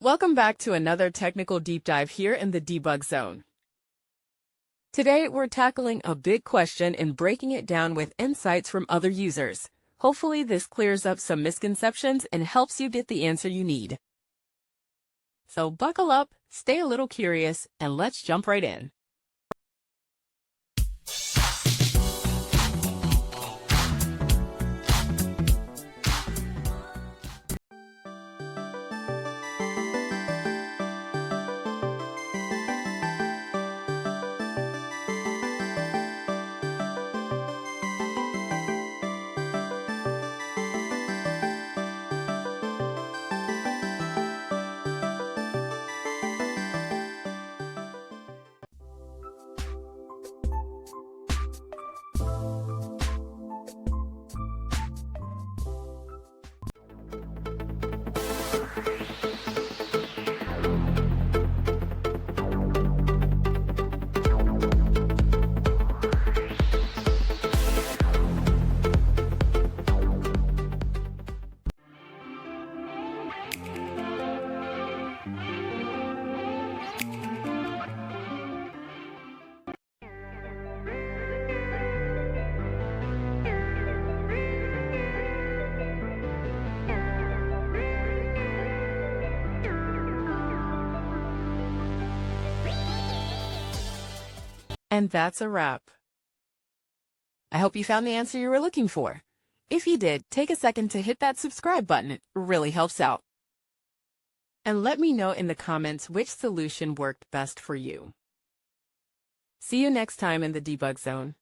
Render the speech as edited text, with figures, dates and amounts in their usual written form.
Welcome back to another technical deep dive here in the Debug Zone. Today, we're tackling a big question and breaking it down with insights from other users. Hopefully, this clears up some misconceptions and helps you get the answer you need. So buckle up, stay a little curious, and let's jump right in. And that's a wrap. I hope you found the answer you were looking for. If you did, take a second to hit that subscribe button. It really helps out. And let me know in the comments which solution worked best for you. See you next time in the Debug Zone.